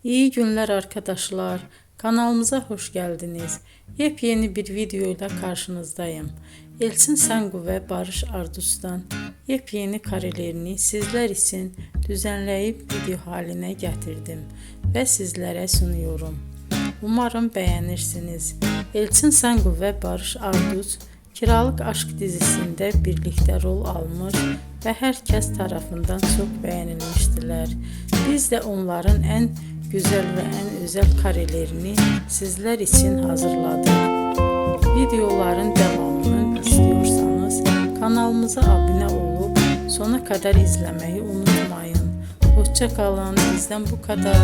İyi günler arkadaşlar. Kanalımıza hoş geldiniz. Yepyeni bir video ile karşınızdayım. Elçin Sangu ve Barış Ardus'tan yepyeni karelerini sizler için düzenleyip video haline getirdim ve sizlere sunuyorum. Umarım beğenirsiniz. Elçin Sangu ve Barış Ardus Kiralık Aşk dizisinde birlikte rol almış ve herkes tarafından çok beğenilmiştiler. Biz de onların en güzel ve en özel karelerini sizler için hazırladık. Videoların devamını istiyorsanız kanalımıza abone olup sona kadar izlemeyi unutmayın. Hoşça kalın. Bizden bu kadar.